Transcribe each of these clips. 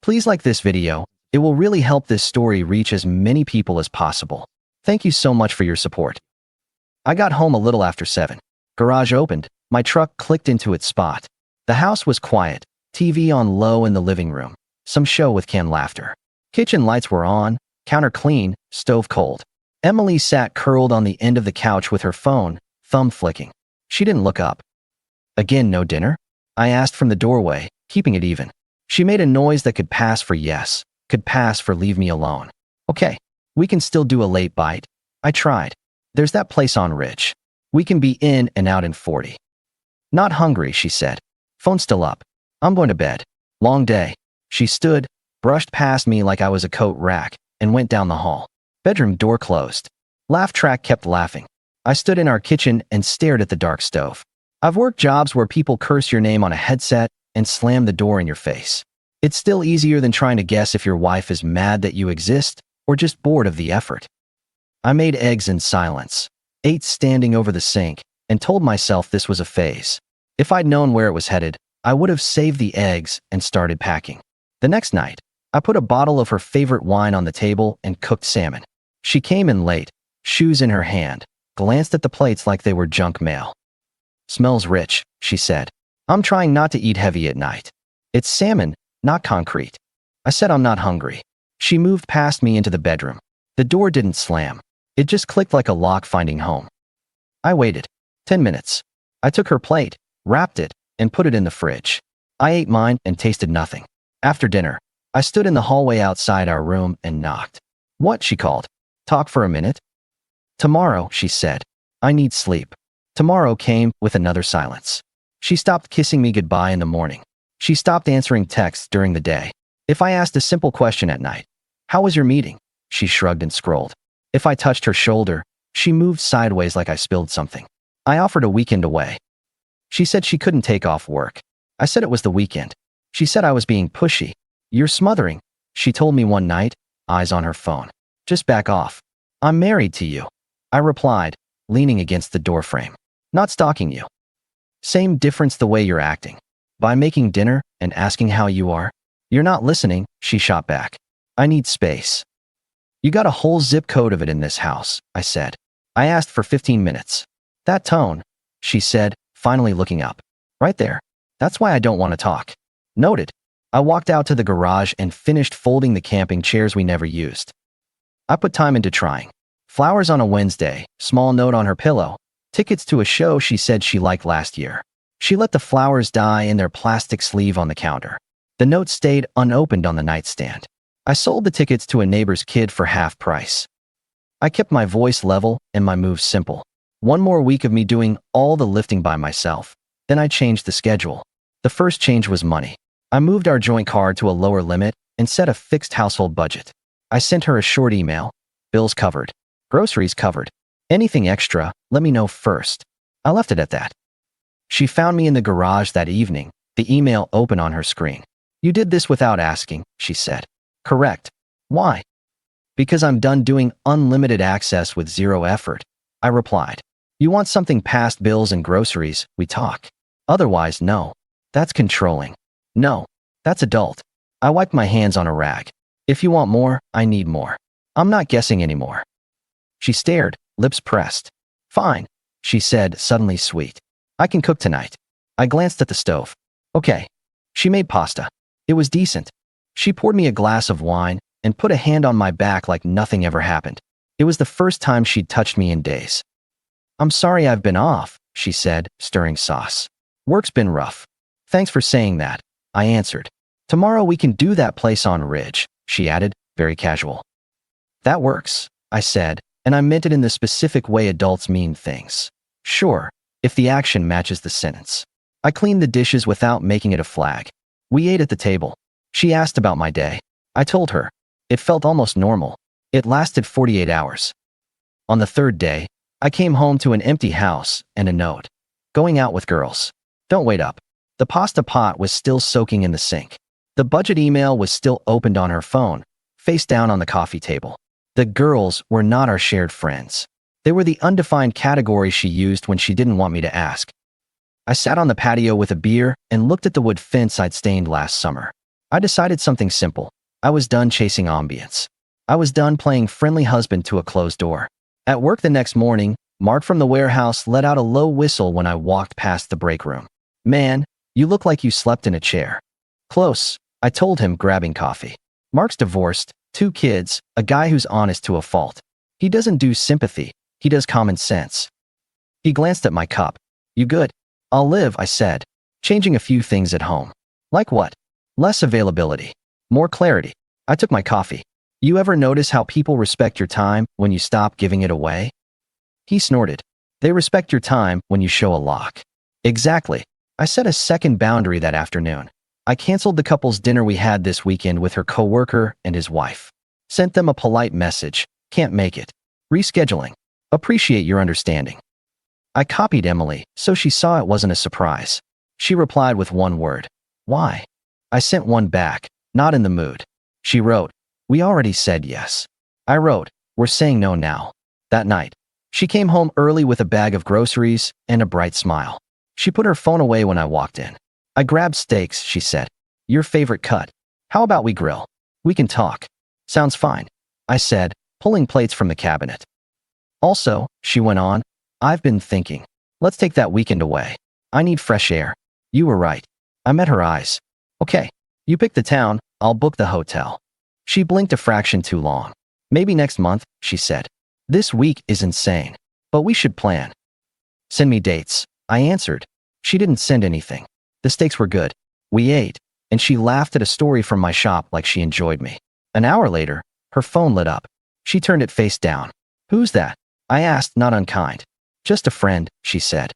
Please like this video. It will really help this story reach as many people as possible. Thank you so much for your support. I got home a little after 7. Garage opened. My truck clicked into its spot. The house was quiet. TV on low in the living room. Some show with canned laughter. Kitchen lights were on. Counter clean. Stove cold. Emily sat curled on the end of the couch with her phone, thumb flicking. She didn't look up. Again, no dinner? I asked from the doorway, keeping it even. She made a noise that could pass for yes, could pass for leave me alone. Okay, we can still do a late bite. I tried. There's that place on Ridge. We can be in and out in 40. Not hungry, she said. Phone still up. I'm going to bed. Long day. She stood, brushed past me like I was a coat rack, and went down the hall. Bedroom door closed. Laugh track kept laughing. I stood in our kitchen and stared at the dark stove. I've worked jobs where people curse your name on a headset and slam the door in your face. It's still easier than trying to guess if your wife is mad that you exist or just bored of the effort. I made eggs in silence, ate standing over the sink, and told myself this was a phase. If I'd known where it was headed, I would have saved the eggs and started packing. The next night, I put a bottle of her favorite wine on the table and cooked salmon. She came in late, shoes in her hand, glanced at the plates like they were junk mail. Smells rich, she said. I'm trying not to eat heavy at night. It's salmon, not concrete. I said I'm not hungry. She moved past me into the bedroom. The door didn't slam. It just clicked like a lock finding home. I waited. 10 minutes. I took her plate, wrapped it, and put it in the fridge. I ate mine and tasted nothing. After dinner, I stood in the hallway outside our room and knocked. What? She called. Talk for a minute? Tomorrow, she said. I need sleep. Tomorrow came with another silence. She stopped kissing me goodbye in the morning. She stopped answering texts during the day. If I asked a simple question at night, how was your meeting? She shrugged and scrolled. If I touched her shoulder, she moved sideways like I spilled something. I offered a weekend away. She said she couldn't take off work. I said it was the weekend. She said I was being pushy. You're smothering, she told me one night, eyes on her phone. Just back off. I'm married to you. I replied, leaning against the doorframe. Not stalking you. Same difference the way you're acting. By making dinner and asking how you are. You're not listening, she shot back. I need space. You got a whole zip code of it in this house, I said. I asked for 15 minutes. That tone, she said, finally looking up. Right there. That's why I don't want to talk. Noted. I walked out to the garage and finished folding the camping chairs we never used. I put time into trying. Flowers on a Wednesday, small note on her pillow, tickets to a show she said she liked last year. She let the flowers die in their plastic sleeve on the counter. The note stayed unopened on the nightstand. I sold the tickets to a neighbor's kid for half price. I kept my voice level and my moves simple. One more week of me doing all the lifting by myself. Then I changed the schedule. The first change was money. I moved our joint card to a lower limit and set a fixed household budget. I sent her a short email. Bills covered. Groceries covered. Anything extra, let me know first. I left it at that. She found me in the garage that evening, the email open on her screen. You did this without asking, she said. Correct. Why? Because I'm done doing unlimited access with zero effort. I replied. You want something past bills and groceries, we talk. Otherwise, no. That's controlling. No. That's adult. I wiped my hands on a rag. If you want more, I need more. I'm not guessing anymore. She stared, lips pressed. Fine, she said, suddenly sweet. I can cook tonight. I glanced at the stove. Okay. She made pasta. It was decent. She poured me a glass of wine and put a hand on my back like nothing ever happened. It was the first time she'd touched me in days. I'm sorry I've been off, she said, stirring sauce. Work's been rough. Thanks for saying that, I answered. Tomorrow we can do that place on Ridge, she added, very casual. That works, I said, and I meant it in the specific way adults mean things. Sure, if the action matches the sentence. I cleaned the dishes without making it a flag. We ate at the table. She asked about my day. I told her. It felt almost normal. It lasted 48 hours. On the third day, I came home to an empty house and a note. Going out with girls. Don't wait up. The pasta pot was still soaking in the sink. The budget email was still opened on her phone, face down on the coffee table. The girls were not our shared friends. They were the undefined category she used when she didn't want me to ask. I sat on the patio with a beer and looked at the wood fence I'd stained last summer. I decided something simple. I was done chasing ambience. I was done playing friendly husband to a closed door. At work the next morning, Mark from the warehouse let out a low whistle when I walked past the break room. "Man, you look like you slept in a chair." "Close," I told him, grabbing coffee. Mark's divorced, 2 kids, a guy who's honest to a fault. He doesn't do sympathy, he does common sense. He glanced at my cup. "You good?" "I'll live," I said, changing a few things at home. "Like what?" "Less availability. More clarity." I took my coffee. "You ever notice how people respect your time when you stop giving it away?" He snorted. "They respect your time when you show a lock." Exactly. I set a second boundary that afternoon. I canceled the couple's dinner we had this weekend with her coworker and his wife. Sent them a polite message. "Can't make it. Rescheduling. Appreciate your understanding." I copied Emily, so she saw it wasn't a surprise. She replied with one word. "Why?" I sent one back. "Not in the mood." She wrote, "We already said yes." I wrote, "We're saying no now." That night, she came home early with a bag of groceries and a bright smile. She put her phone away when I walked in. "I grabbed steaks," she said. "Your favorite cut. How about we grill? We can talk." "Sounds fine," I said, pulling plates from the cabinet. "Also," she went on, "I've been thinking. Let's take that weekend away. I need fresh air." "You were right." I met her eyes. "Okay, you pick the town, I'll book the hotel." She blinked a fraction too long. "Maybe next month," she said. "This week is insane. But we should plan." "Send me dates," I answered. She didn't send anything. The steaks were good. We ate, and she laughed at a story from my shop like she enjoyed me. An hour later, her phone lit up. She turned it face down. "Who's that?" I asked, not unkind. "Just a friend," she said.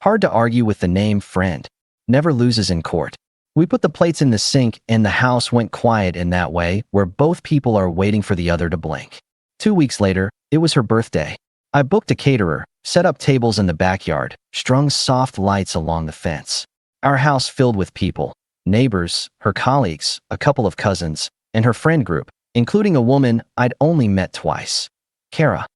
Hard to argue with the name friend. Never loses in court. We put the plates in the sink and the house went quiet in that way where both people are waiting for the other to blink. 2 weeks later, it was her birthday. I booked a caterer, set up tables in the backyard, strung soft lights along the fence. Our house filled with people, neighbors, her colleagues, a couple of cousins, and her friend group, including a woman I'd only met twice. Kara.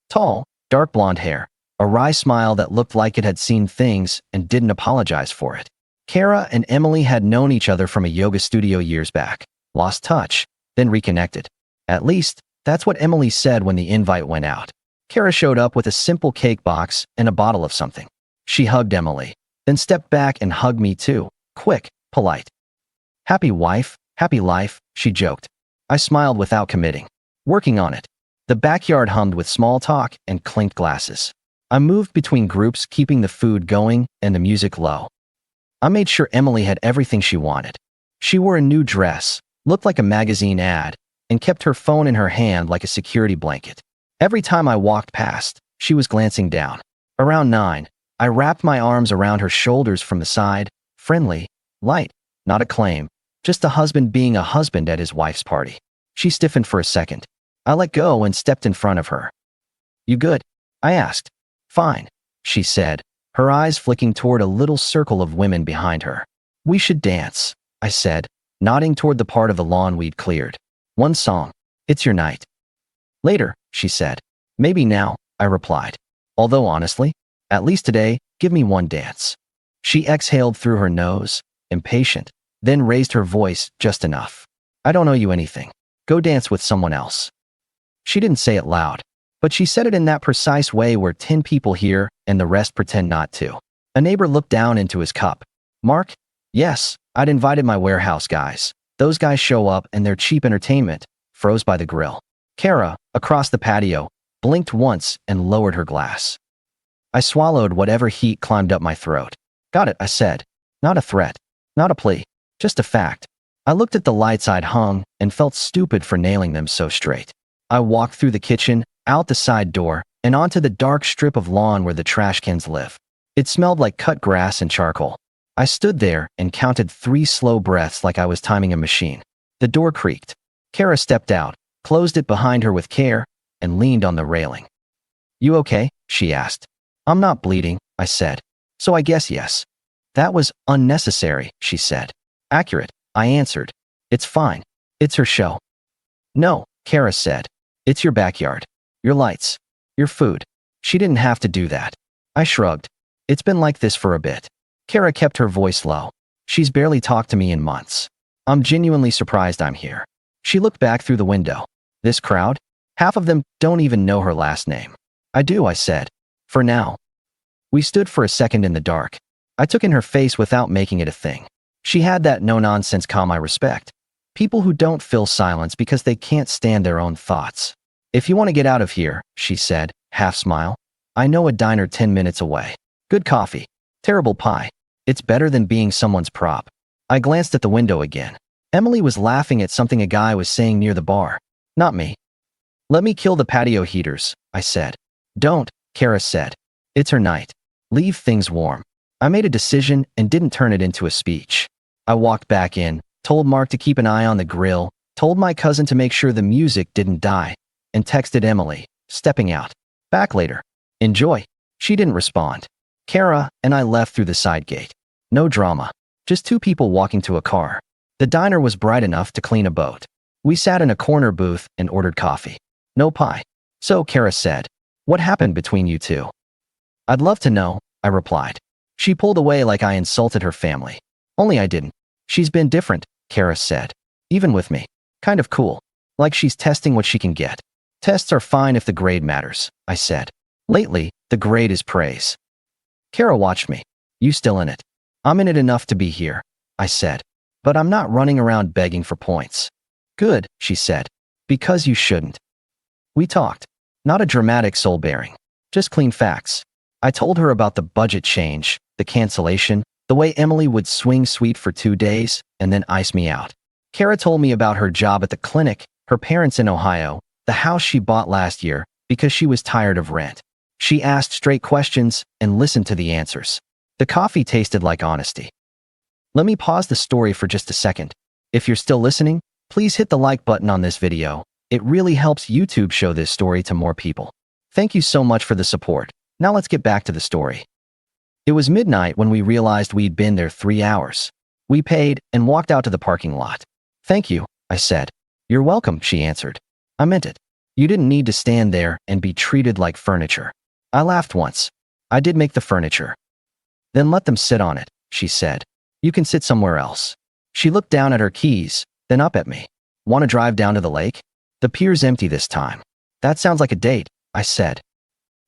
Tall, dark blonde hair, a wry smile that looked like it had seen things and didn't apologize for it. Kara and Emily had known each other from a yoga studio years back, lost touch, then reconnected. At least, that's what Emily said when the invite went out. Kara showed up with a simple cake box and a bottle of something. She hugged Emily, then stepped back and hugged me too, quick, polite. "Happy wife, happy life," she joked. I smiled without committing. "Working on it." The backyard hummed with small talk and clinked glasses. I moved between groups, keeping the food going and the music low. I made sure Emily had everything she wanted. She wore a new dress, looked like a magazine ad, and kept her phone in her hand like a security blanket. Every time I walked past, she was glancing down. Around 9, I wrapped my arms around her shoulders from the side, friendly, light, not a claim, just a husband being a husband at his wife's party. She stiffened for a second. I let go and stepped in front of her. "You good?" I asked. "Fine," she said, her eyes flicking toward a little circle of women behind her. "We should dance," I said, nodding toward the part of the lawn we'd cleared. "One song. It's your night." "Later," she said. "Maybe now," I replied. Although honestly, at least today, give me one dance. She exhaled through her nose, impatient, then raised her voice just enough. "I don't owe you anything. Go dance with someone else." She didn't say it loud, but she said it in that precise way where 10 people hear and the rest pretend not to. A neighbor looked down into his cup. "Mark?" "Yes, I'd invited my warehouse guys. Those guys show up and they're cheap entertainment," froze by the grill. Kara, across the patio, blinked once and lowered her glass. I swallowed whatever heat climbed up my throat. "Got it," I said. Not a threat, not a plea, just a fact. I looked at the lights I'd hung and felt stupid for nailing them so straight. I walked through the kitchen, out the side door, and onto the dark strip of lawn where the trash cans live. It smelled like cut grass and charcoal. I stood there and counted 3 slow breaths like I was timing a machine. The door creaked. Kara stepped out, closed it behind her with care, and leaned on the railing. "You okay?" she asked. "I'm not bleeding," I said. "So I guess yes." "That was unnecessary," she said. "Accurate," I answered. "It's fine. It's her show." "No," Kara said. "It's your backyard. Your lights. Your food. She didn't have to do that." I shrugged. "It's been like this for a bit." Kara kept her voice low. "She's barely talked to me in months." I'm genuinely surprised I'm here. She looked back through the window. This crowd? Half of them don't even know her last name. I do, I said. For now. We stood for a second in the dark. I took in her face without making it a thing. She had that no-nonsense calm I respect. People who don't fill silence because they can't stand their own thoughts. If you want to get out of here, she said, half smile. I know a diner 10 minutes away. Good coffee. Terrible pie. It's better than being someone's prop. I glanced at the window again. Emily was laughing at something a guy was saying near the bar. Not me. Let me kill the patio heaters, I said. Don't, Kara said. It's her night. Leave things warm. I made a decision and didn't turn it into a speech. I walked back in, told Mark to keep an eye on the grill, told my cousin to make sure the music didn't die, and texted Emily, stepping out. Back later. Enjoy. She didn't respond. Kara and I left through the side gate. No drama. Just two people walking to a car. The diner was bright enough to clean a boat. We sat in a corner booth and ordered coffee. No pie. So Kara said, what happened between you two? I'd love to know, I replied. She pulled away like I insulted her family. Only I didn't. She's been different, Kara said. Even with me. Kind of cool. Like she's testing what she can get. Tests are fine if the grade matters, I said. Lately, the grade is praise. Kara watched me. You still in it? I'm in it enough to be here, I said. But I'm not running around begging for points. Good, she said. Because you shouldn't. We talked. Not a dramatic soul-bearing. Just clean facts. I told her about the budget change, the cancellation, the way Emily would swing sweet for 2 days and then ice me out. Kara told me about her job at the clinic, her parents in Ohio, the house she bought last year because she was tired of rent. She asked straight questions and listened to the answers. The coffee tasted like honesty. Let me pause the story for just a second. If you're still listening, please hit the like button on this video. It really helps YouTube show this story to more people. Thank you so much for the support. Now let's get back to the story. It was midnight when we realized we'd been there 3 hours. We paid and walked out to the parking lot. Thank you, I said. You're welcome, she answered. I meant it. You didn't need to stand there and be treated like furniture. I laughed once. I did make the furniture. Then let them sit on it, she said. You can sit somewhere else. She looked down at her keys, then up at me. Want to drive down to the lake? The pier's empty this time. That sounds like a date, I said.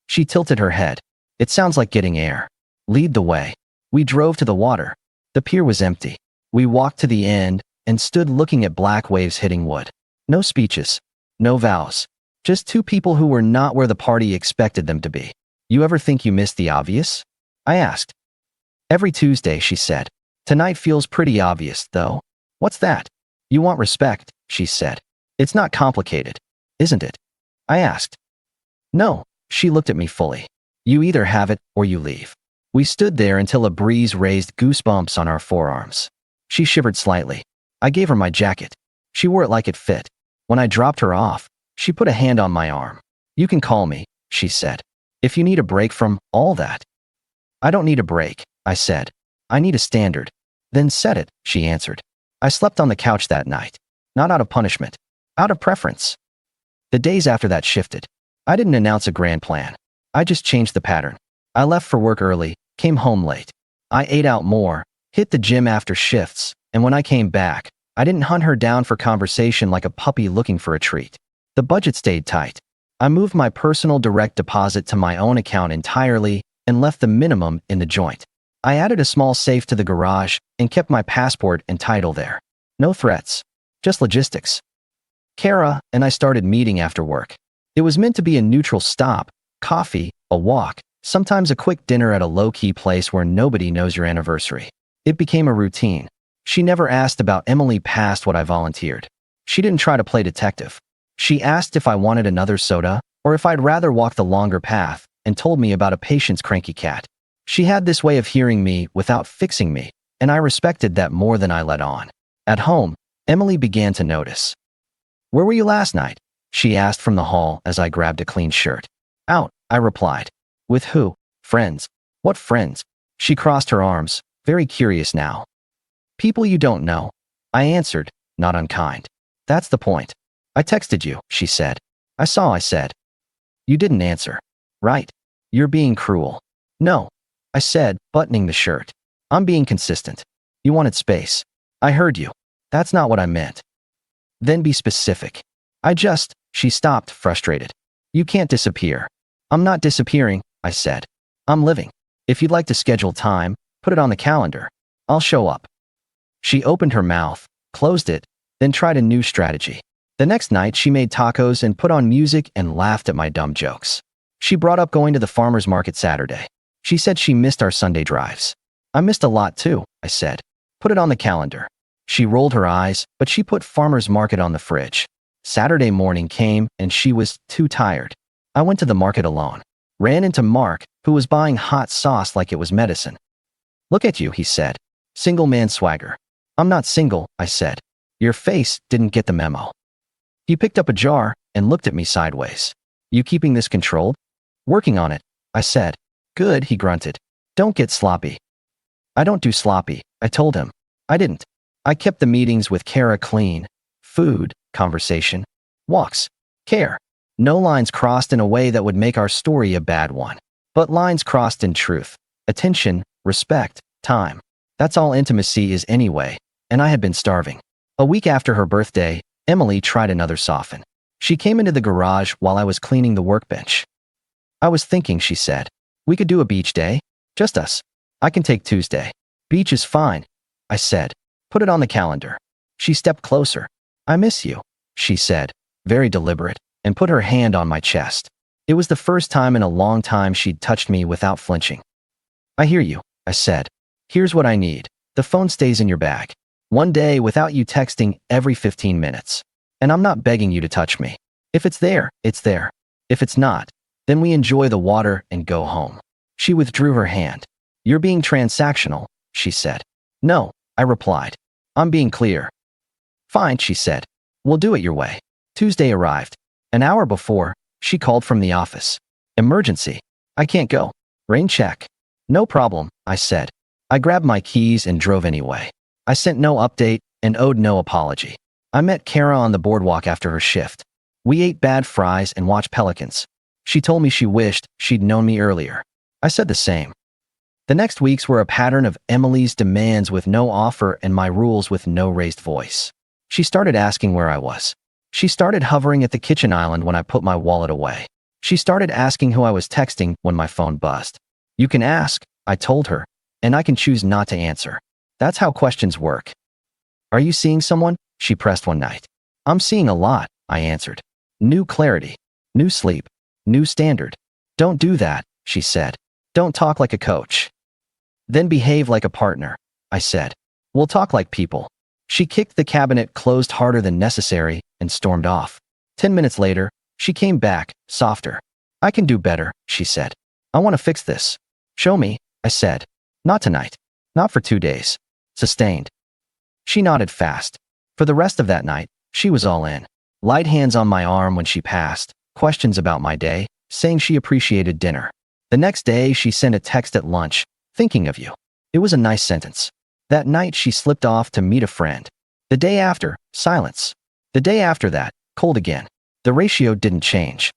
She tilted her head. It sounds like getting air. Lead the way. We drove to the water. The pier was empty. We walked to the end and stood looking at black waves hitting wood. No speeches. No vows. Just two people who were not where the party expected them to be. You ever think you missed the obvious? I asked. Every Tuesday, she said. Tonight feels pretty obvious, though. What's that? You want respect, she said. It's not complicated, isn't it? I asked. No, she looked at me fully. You either have it or you leave. We stood there until a breeze raised goosebumps on our forearms. She shivered slightly. I gave her my jacket. She wore it like it fit. When I dropped her off, she put a hand on my arm. You can call me, she said. If you need a break from all that. I don't need a break, I said. I need a standard. Then set it, she answered. I slept on the couch that night. Not out of punishment. Out of preference. The days after that shifted. I didn't announce a grand plan. I just changed the pattern. I left for work early, came home late. I ate out more, hit the gym after shifts, and when I came back, I didn't hunt her down for conversation like a puppy looking for a treat. The budget stayed tight. I moved my personal direct deposit to my own account entirely and left the minimum in the joint. I added a small safe to the garage and kept my passport and title there. No threats. Just logistics. Kara and I started meeting after work. It was meant to be a neutral stop, coffee, a walk, sometimes a quick dinner at a low-key place where nobody knows your anniversary. It became a routine. She never asked about Emily past what I volunteered. She didn't try to play detective. She asked if I wanted another soda or if I'd rather walk the longer path and told me about a patient's cranky cat. She had this way of hearing me without fixing me, and I respected that more than I let on. At home, Emily began to notice. Where were you last night? She asked from the hall as I grabbed a clean shirt. Out, I replied. With who? Friends. What friends? She crossed her arms, very curious now. People you don't know. I answered, not unkind. That's the point. I texted you, she said. I said. You didn't answer. Right. You're being cruel. No. I said, buttoning the shirt. I'm being consistent. You wanted space. I heard you. That's not what I meant. Then be specific. She stopped, frustrated. You can't disappear. I'm not disappearing, I said. I'm living. If you'd like to schedule time, put it on the calendar. I'll show up. She opened her mouth, closed it, then tried a new strategy. The next night, she made tacos and put on music and laughed at my dumb jokes. She brought up going to the farmer's market Saturday. She said she missed our Sunday drives. I missed a lot too, I said. Put it on the calendar. She rolled her eyes, but she put farmer's market on the fridge. Saturday morning came and she was too tired. I went to the market alone. Ran into Mark, who was buying hot sauce like it was medicine. Look at you, he said. Single man swagger. I'm not single, I said. Your face didn't get the memo. He picked up a jar and looked at me sideways. You keeping this controlled? Working on it, I said. Good, he grunted. Don't get sloppy. I don't do sloppy, I told him. I didn't. I kept the meetings with Kara clean. Food, conversation, walks, care. No lines crossed in a way that would make our story a bad one. But lines crossed in truth, attention, respect, time. That's all intimacy is anyway, and I had been starving. A week after her birthday, Emily tried another soften. She came into the garage while I was cleaning the workbench. I was thinking, she said. We could do a beach day. Just us. I can take Tuesday. Beach is fine, I said. Put it on the calendar. She stepped closer. I miss you, she said, very deliberate, and put her hand on my chest. It was the first time in a long time she'd touched me without flinching. I hear you, I said. Here's what I need. The phone stays in your bag. One day without you texting every 15 minutes. And I'm not begging you to touch me. If it's there, it's there. If it's not, then we enjoy the water and go home. She withdrew her hand. You're being transactional, she said. No, I replied. I'm being clear. Fine, she said. We'll do it your way. Tuesday arrived. An hour before, she called from the office. Emergency. I can't go. Rain check. No problem, I said. I grabbed my keys and drove anyway. I sent no update and owed no apology. I met Kara on the boardwalk after her shift. We ate bad fries and watched pelicans. She told me she wished she'd known me earlier. I said the same. The next weeks were a pattern of Emily's demands with no offer and my rules with no raised voice. She started asking where I was. She started hovering at the kitchen island when I put my wallet away. She started asking who I was texting when my phone buzzed. You can ask, I told her, and I can choose not to answer. That's how questions work. Are you seeing someone? She pressed one night. I'm seeing a lot, I answered. New clarity, new sleep, new standard. Don't do that, she said. Don't talk like a coach. Then behave like a partner, I said. We'll talk like people. She kicked the cabinet closed harder than necessary and stormed off. 10 minutes later, she came back, softer. I can do better, she said. I want to fix this. Show me, I said. Not tonight. Not for 2 days. Sustained. She nodded fast. For the rest of that night, she was all in. Light hands on my arm when she passed, questions about my day, saying she appreciated dinner. The next day, she sent a text at lunch, thinking of you. It was a nice sentence. That night, she slipped off to meet a friend. The day after, silence. The day after that, cold again. The ratio didn't change.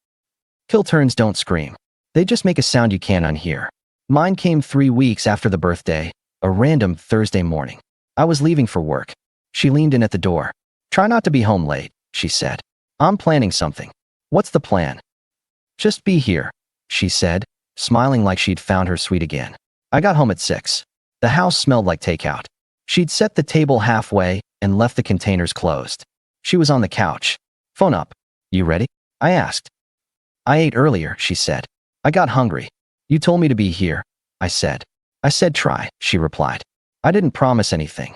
Kill turns don't scream. They just make a sound you can't unhear. Mine came 3 weeks after the birthday, a random Thursday morning. I was leaving for work. She leaned in at the door. Try not to be home late, she said. I'm planning something. What's the plan? Just be here, she said, smiling like she'd found her sweet again. I got home at 6. The house smelled like takeout. She'd set the table halfway and left the containers closed. She was on the couch. Phone up. You ready? I asked. I ate earlier, she said. I got hungry. You told me to be here, I said. I said try, she replied. I didn't promise anything.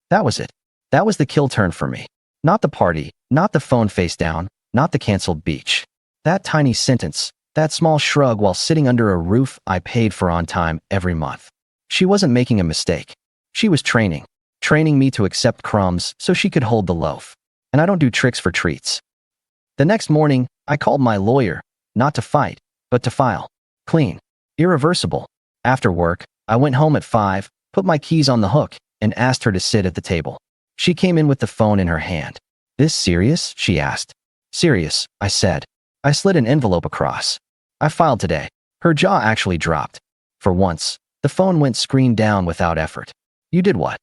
That was it. That was the kill turn for me. Not the party, not the phone face down, not the canceled beach. That tiny sentence, that small shrug while sitting under a roof I paid for on time every month. She wasn't making a mistake. She was training me to accept crumbs so she could hold the loaf. And I don't do tricks for treats. The next morning, I called my lawyer, not to fight, but to file. Clean. Irreversible. After work, I went home at 5, put my keys on the hook, and asked her to sit at the table. She came in with the phone in her hand. This serious? She asked. Serious, I said. I slid an envelope across. I filed today. Her jaw actually dropped. For once, the phone went screen down without effort. You did what?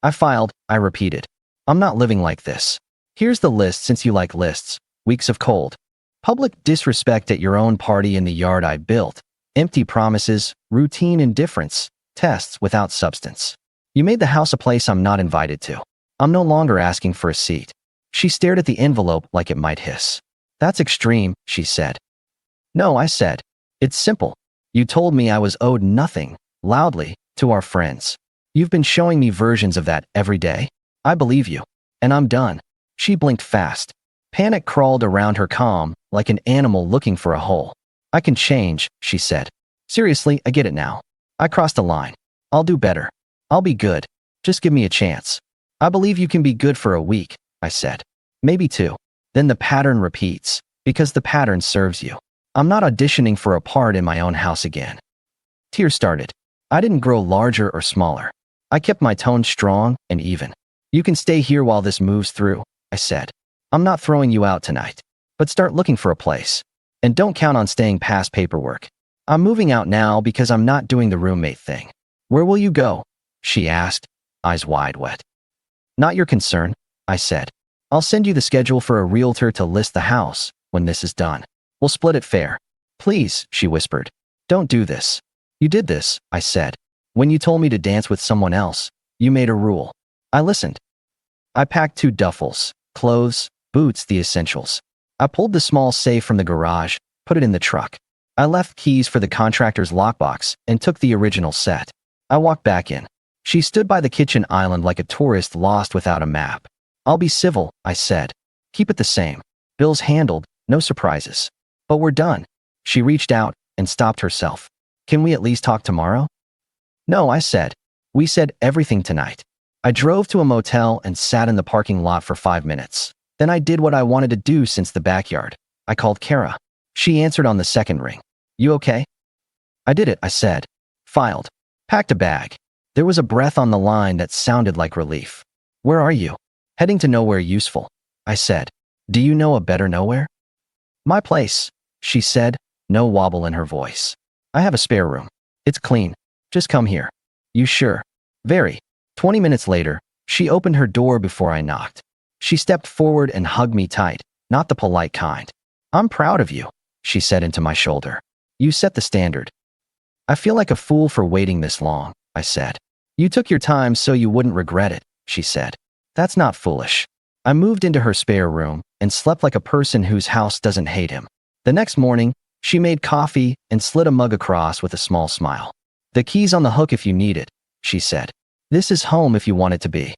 I filed, I repeated. I'm not living like this. Here's the list since you like lists. Weeks of cold. Public disrespect at your own party in the yard I built. Empty promises, routine indifference, tests without substance. You made the house a place I'm not invited to. I'm no longer asking for a seat. She stared at the envelope like it might hiss. That's extreme, she said. No, I said. It's simple. You told me I was owed nothing, loudly, to our friends. You've been showing me versions of that every day. I believe you. And I'm done. She blinked fast. Panic crawled around her calm, like an animal looking for a hole. I can change, she said. Seriously, I get it now. I crossed a line. I'll do better. I'll be good. Just give me a chance. I believe you can be good for a week, I said. Maybe two. Then the pattern repeats, because the pattern serves you. I'm not auditioning for a part in my own house again. Tears started. I didn't grow larger or smaller. I kept my tone strong and even. You can stay here while this moves through, I said. I'm not throwing you out tonight, but start looking for a place. And don't count on staying past paperwork. I'm moving out now because I'm not doing the roommate thing. Where will you go? She asked, eyes wide wet. Not your concern, I said. I'll send you the schedule for a realtor to list the house when this is done. We'll split it fair. Please, she whispered. Don't do this. You did this, I said. When you told me to dance with someone else, you made a rule. I listened. I packed 2 duffels, clothes, boots, the essentials. I pulled the small safe from the garage, put it in the truck. I left keys for the contractor's lockbox and took the original set. I walked back in. She stood by the kitchen island like a tourist lost without a map. I'll be civil, I said. Keep it the same. Bills handled, no surprises. But we're done. She reached out and stopped herself. Can we at least talk tomorrow? No, I said. We said everything tonight. I drove to a motel and sat in the parking lot for 5 minutes. Then I did what I wanted to do since the backyard. I called Kara. She answered on the second ring. You okay? I did it, I said. Filed. Packed a bag. There was a breath on the line that sounded like relief. Where are you? Heading to nowhere useful, I said. Do you know a better nowhere? My place, she said, no wobble in her voice. I have a spare room. It's clean. Just come here. You sure? Very. 20 minutes later, she opened her door before I knocked. She stepped forward and hugged me tight, not the polite kind. I'm proud of you, she said into my shoulder. You set the standard. I feel like a fool for waiting this long, I said. You took your time so you wouldn't regret it, she said. That's not foolish. I moved into her spare room and slept like a person whose house doesn't hate him. The next morning, she made coffee and slid a mug across with a small smile. The key's on the hook if you need it, she said. This is home if you want it to be.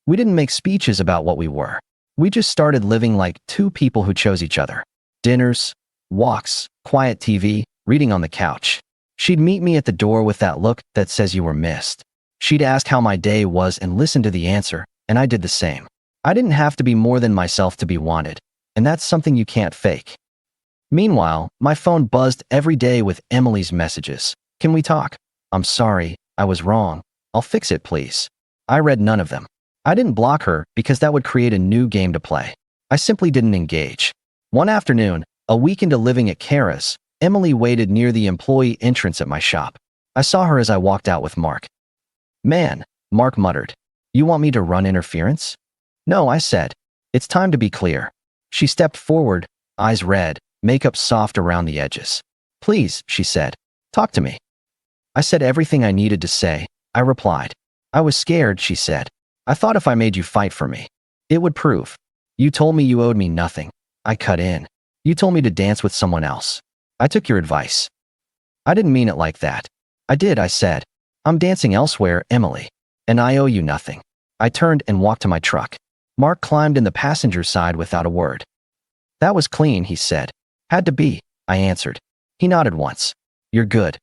We didn't make speeches about what we were. We just started living like 2 people who chose each other. Dinners, walks, quiet TV, reading on the couch. She'd meet me at the door with that look that says you were missed. She'd ask how my day was and listen to the answer, and I did the same. I didn't have to be more than myself to be wanted, and that's something you can't fake. Meanwhile, my phone buzzed every day with Emily's messages. Can we talk? I'm sorry, I was wrong. I'll fix it, please. I read none of them. I didn't block her because that would create a new game to play. I simply didn't engage. One afternoon, a week into living at Kara's, Emily waited near the employee entrance at my shop. I saw her as I walked out with Mark. Man, Mark muttered. You want me to run interference? No, I said. It's time to be clear. She stepped forward, eyes red, makeup soft around the edges. Please, she said. Talk to me. I said everything I needed to say, I replied. I was scared, she said. I thought if I made you fight for me, it would prove. You told me you owed me nothing. I cut in. You told me to dance with someone else. I took your advice. I didn't mean it like that. I did, I said. I'm dancing elsewhere, Emily. And I owe you nothing. I turned and walked to my truck. Mark climbed in the passenger side without a word. That was clean, he said. Had to be, I answered. He nodded once. You're good.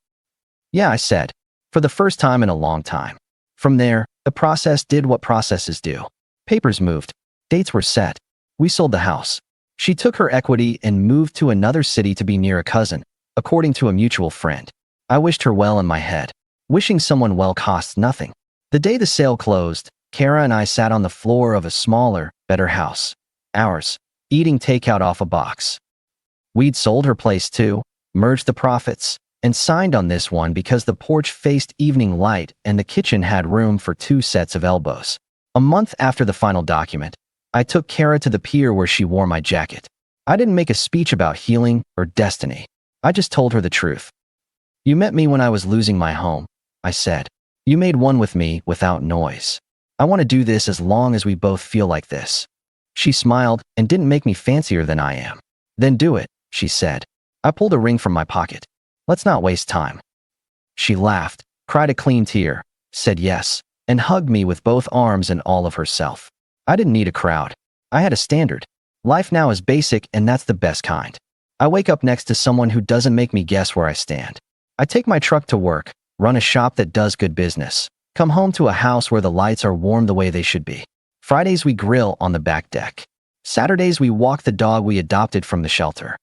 Yeah, I said. For the first time in a long time. From there, the process did what processes do. Papers moved. Dates were set. We sold the house. She took her equity and moved to another city to be near a cousin, according to a mutual friend. I wished her well in my head. Wishing someone well costs nothing. The day the sale closed, Kara and I sat on the floor of a smaller, better house. Ours. Eating takeout off a box. We'd sold her place too, merged the profits, and signed on this one because the porch faced evening light and the kitchen had room for 2 sets of elbows. A month after the final document, I took Kara to the pier where she wore my jacket. I didn't make a speech about healing or destiny. I just told her the truth. You met me when I was losing my home, I said. You made one with me without noise. I want to do this as long as we both feel like this. She smiled and didn't make me fancier than I am. Then do it, she said. I pulled a ring from my pocket. Let's not waste time. She laughed, cried a clean tear, said yes, and hugged me with both arms and all of herself. I didn't need a crowd. I had a standard. Life now is basic, and that's the best kind. I wake up next to someone who doesn't make me guess where I stand. I take my truck to work, run a shop that does good business, come home to a house where the lights are warm the way they should be. Fridays we grill on the back deck. Saturdays we walk the dog we adopted from the shelter.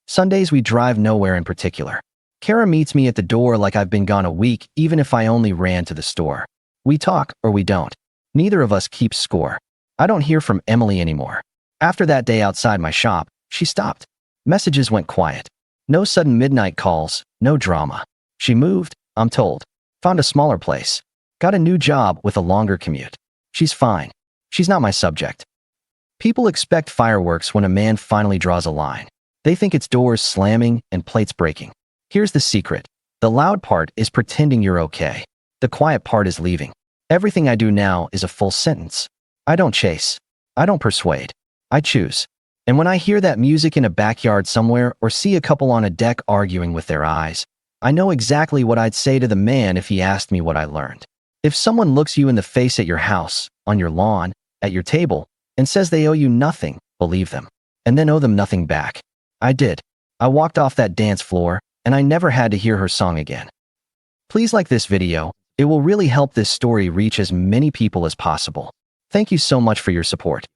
Sundays we drive nowhere in particular. Kara meets me at the door like I've been gone a week, even if I only ran to the store. We talk or we don't. Neither of us keeps score. I don't hear from Emily anymore. After that day outside my shop, she stopped. Messages went quiet. No sudden midnight calls, no drama. She moved, I'm told. Found a smaller place. Got a new job with a longer commute. She's fine. She's not my subject. People expect fireworks when a man finally draws a line. They think it's doors slamming and plates breaking. Here's the secret. The loud part is pretending you're okay. The quiet part is leaving. Everything I do now is a full sentence. I don't chase. I don't persuade. I choose. And when I hear that music in a backyard somewhere or see a couple on a deck arguing with their eyes, I know exactly what I'd say to the man if he asked me what I learned. If someone looks you in the face at your house, on your lawn, at your table, and says they owe you nothing, believe them. And then owe them nothing back. I did. I walked off that dance floor, and I never had to hear her song again. Please like this video. It will really help this story reach as many people as possible. Thank you so much for your support.